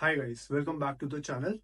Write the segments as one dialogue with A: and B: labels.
A: Hi guys, welcome back to the channel.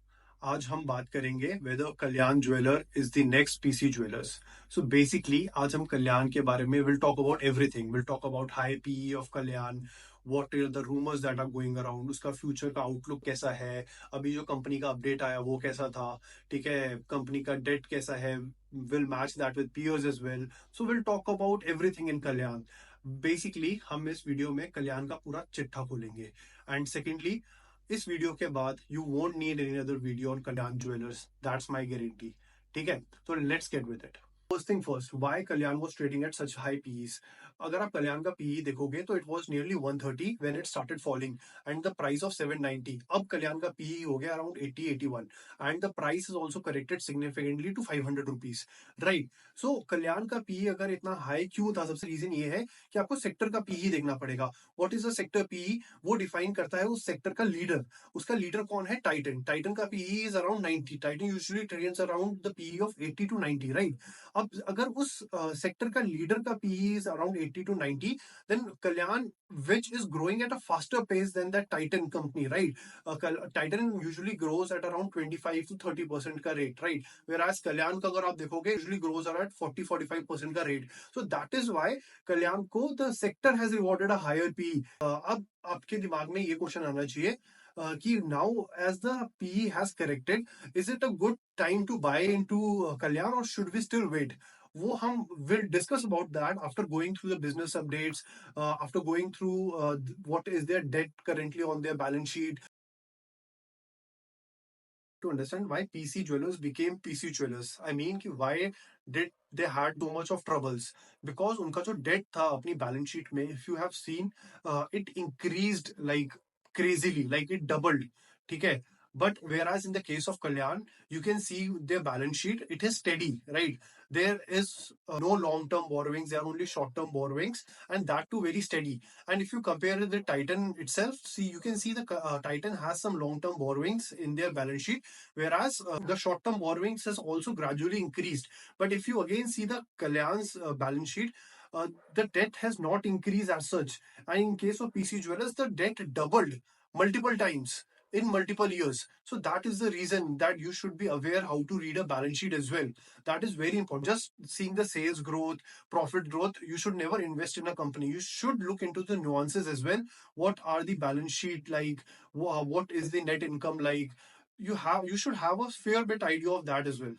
A: आज हम बात करेंगे whether Kalyan jeweller is the next PC jewellers. So basically आज हम कल्याण के बारे में will talk about everything. Will talk about high PE of Kalyan, what are the rumours that are going around, उसका फ्यूचर का आउटलुक कैसा है, अभी जो कंपनी का अपडेट आया वो कैसा था, ठीक है, कंपनी का डेट कैसा है, will match that with peers as well. So will talk about everything in Kalyan. Basically हम इस वीडियो में कल्याण का पूरा चिट्ठा खोलेंगे। एंड सेकेंडली, इस वीडियो के बाद you won't need any other video on Kalyan Jewellers, that's my guarantee. ठीक है, तो let's get with it. First thing first, why Kalyan was trading at such high PEs. अगर आप कल्याण का पीई देखोगे तो it was nearly 130 when it started falling and the price of 790। अब कल्याण का पीई हो गया around 80 81 and the price is also corrected significantly to 500 rupees, right. So Kalyan का पीई अगर इतना हाई क्यों था, सबसे रीजन ये है कि आपको सेक्टर का पीई देखना पड़ेगा। What is the sector PE? वो डिफाइन करता है उस सेक्टर का लीडर। उसका लीडर कौन है? टाइटन। टाइटन का PE is around 90। Titan usually trades around the PE of 80 to 90, right. अब अगर उस सेक्टर का लीडर का PE is around 80 to 90, then Kalyan which is growing at a faster pace than that Titan company, right? Titan usually grows at around 25 to 30% का rate, right? Whereas कल्याण का अगर आप देखोगे usually grows at 40-45% का rate. So that is why कल्याण को the sector has rewarded a higher PE. अब आपके दिमाग में ये क्वेश्चन आना चाहिए कि now as the PE has corrected, is it a good time to buy into Kalyan or should we still wait? वो हम will discuss about that after going through the business updates, after going through what is their debt currently on their balance sheet, to understand why PC Jewelers became PC Jewelers. I mean कि why did they had so much of troubles? Because उनका जो debt था अपनी balance sheet में, if you have seen, it increased like crazily, like it doubled. ठीक है, but whereas in the case of Kalyan, you can see their balance sheet, it is steady, right? There is no long-term borrowings, there are only short-term borrowings, and that too very steady. And if you compare it with Titan itself, see, you can see the Titan has some long-term borrowings in their balance sheet, whereas the short-term borrowings has also gradually increased. But if you again see the Kalyan's balance sheet, the debt has not increased as such. And in case of PC Jewelers, the debt doubled multiple times in multiple years. So that is the reason that you should be aware how to read a balance sheet as well. That is very important. Just seeing the sales growth, profit growth, you should never invest in a company. You should look into the nuances as well. What are the balance sheet like? What is the net income like? You should have a fair bit idea of that as well.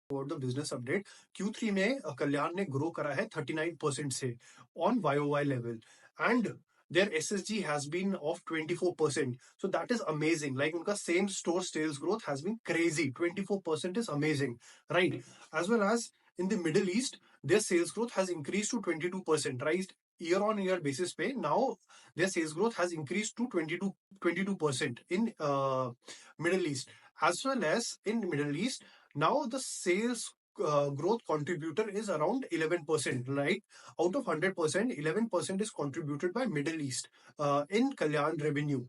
A: About the business update, Q3 में कल्याण ने grow करा है 39% से on YOY level, and their SSG has been of 24%. So that is amazing. Like उनका same store sales growth has been crazy. 24% is amazing, right? As well as in the Middle East, their sales growth has increased to 22%, right? Year on year basis pay, now their sales growth has increased to 22% in Middle East. As well as in Middle East, now the sales growth contributor is around 11%, right? Out of 100%, 11% is contributed by Middle East in Kalyan revenue,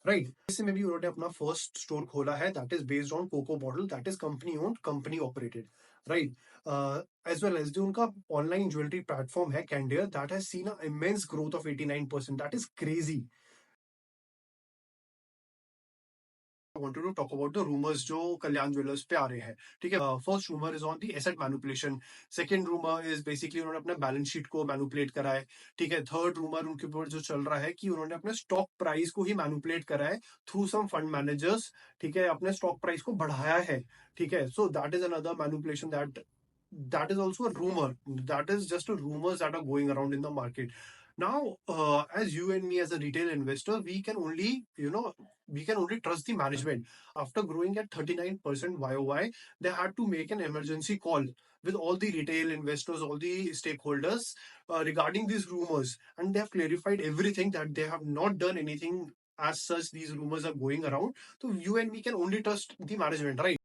A: right? इससे में भी उन्होंने अपना first store खोला है, that is based on COCO model, that is company owned, company operated, right. As well as जो उनका online jewellery platform है Candere, that has seen a immense growth of 89%, that is crazy. wanted to talk about the rumors जो कल्याण jewellers पे आ रहे हैं, ठीक है। First rumour is on the asset manipulation. Second rumour is basically उन्होंने अपने balance sheet को मैनिपुलेट करा है, ठीक है। थर्ड रूमर उनके ऊपर जो चल रहा है कि उन्होंने अपने स्टॉक प्राइस को ही मैनिपुलेट करा है थ्रू सम फंड मैनेजर्स, ठीक है, अपने स्टॉक प्राइस को बढ़ाया है, ठीक है। So that is another manipulation, that is also a rumor. That is just a rumors that are going around in the market. Now, as you and me as a retail investor, we can only, we can only trust the management. After growing at 39% YOY, they had to make an emergency call with all the retail investors, all the stakeholders regarding these rumors. And they have clarified everything that they have not done anything as such. These rumors are going around. So you and me can only trust the management, right?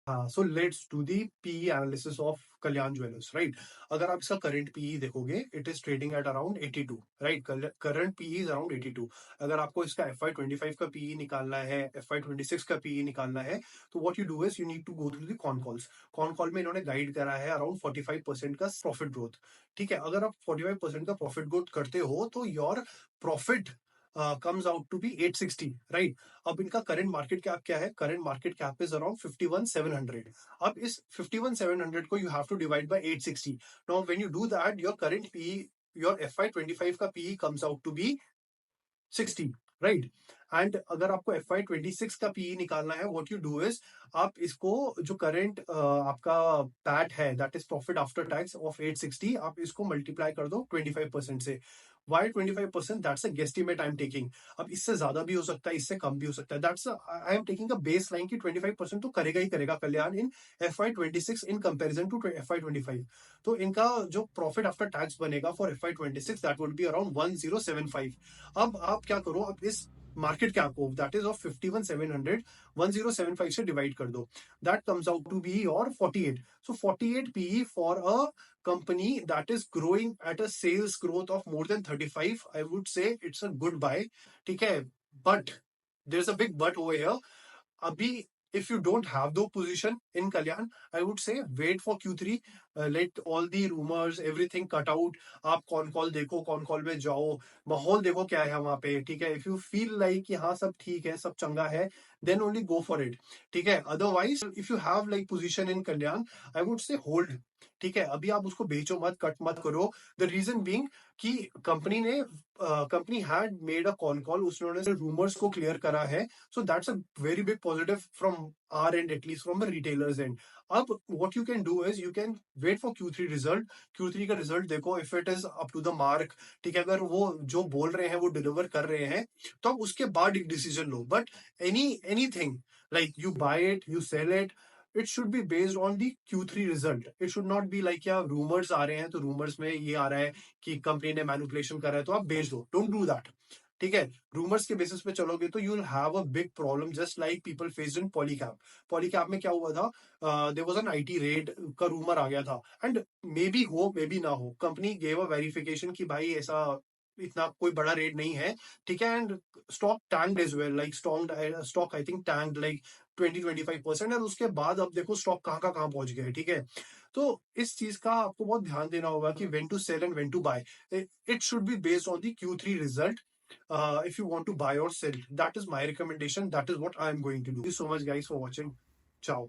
A: हाँ, so let's do the PE analysis of Kalyan jewellers, right. अगर आप इसका current PE देखोगे, it is trading at around 82, right. Current PE is around 82। अगर आपको इसका FY25 का PE निकालना है, FY26 का पीई निकालना है, तो what you do is you need to go through the con calls. Con call में इन्होंने गाइड करा है अराउंड 45% का प्रॉफिट ग्रोथ। ठीक है, अगर आप 45% का प्रॉफिट ग्रोथ करते हो तो your profit comes out to be 860, right. अब इनका करंट मार्केट कैप क्या है? Current market cap is around 51,700। अब इस 51,700 को you have to divide by 860। Now when you do that, your current P, your FY25 का P comes out to be 60, right. And अगर आपको FY26 का PE निकालना है, व्हाट यू डू इज आप इसको जो करंट आपका पैट है, that is profit after tax of 860, आप इसको मल्टीप्लाई कर दो 25% से। Why 25%? That's a guesstimate I am taking. अब इससे ज्यादा भी हो सकता है, इससे कम भी हो सकता है। That's I am taking a base line की 25% तो करेगा ही करेगा कल्याण इन FY26 in comparison to FY25। तो इनका जो प्रॉफिट आफ्टर टैक्स बनेगा for FY26, that would be around 1075। अब आप क्या करो, अब इस मार्केट कैप को, दैट इज ऑफ 51,700, 1075 से डिवाइड कर दो, that comes out to be और 48। So 48 PE for a company that is growing at a sales growth of more than 35, I would say it's a good buy. ठीक है, but there's a big but over here. Abhi, if you don't have the position in Kalyan, I would say wait for Q3, let all the rumors, everything cut out. आप con call देखो, cone call में जाओ, माहौल देखो क्या है वहां पे। ठीक है, इफ यू फील लाइक कि हाँ सब ठीक है, सब चंगा है, then only go for it. ठीक है, otherwise if you have like position in Kalyan, I would say hold. ठीक है, अभी आप उसको बेचो मत, कट मत करो। द रीजन बीइंग कि company had made a con call, उसने रूमर्स को क्लियर करा है। So that's a very big positive from our end, at least from the retailers end. अब what you can do is you can wait for Q3 result. Q3 का result देखो, if it is up to the mark, ठीक है, अगर वो जो बोल रहे हैं वो डिलीवर कर रहे हैं, तो आप उसके बाद एक decision low. But anything like you buy it, you sell it, it should be based on the Q3 result. It should not be like क्या rumors आ रहे हैं तो rumors में ये आ रहा है कि कंपनी ने मैनिपुलेशन करा है तो आप बेच दो। Don't do that. ठीक है, रूमर्स के बेसिस पे चलोगे तो you will have a big problem, just like people faced in Polycab. Polycab में क्या हुआ था, there was an IT raid का रूमर आ गया था, एंड मे बी हो मे बी ना हो, कंपनी गेव अ वेरिफिकेशन कि भाई ऐसा इतना कोई बड़ा रेट नहीं है। ठीक है, and stock tanked as well, like stock I think tanked like 20-25%, और उसके बाद अब देखो स्टॉक कहाँ पहुंच गया है। ठीक है, तो इस चीज का आपको बहुत ध्यान देना होगा कि when to sell and when to buy. It should be based on the Q3 result. If you want to buy or sell, that is my recommendation, that is what I am going to do. Thank you so much guys for watching. Ciao.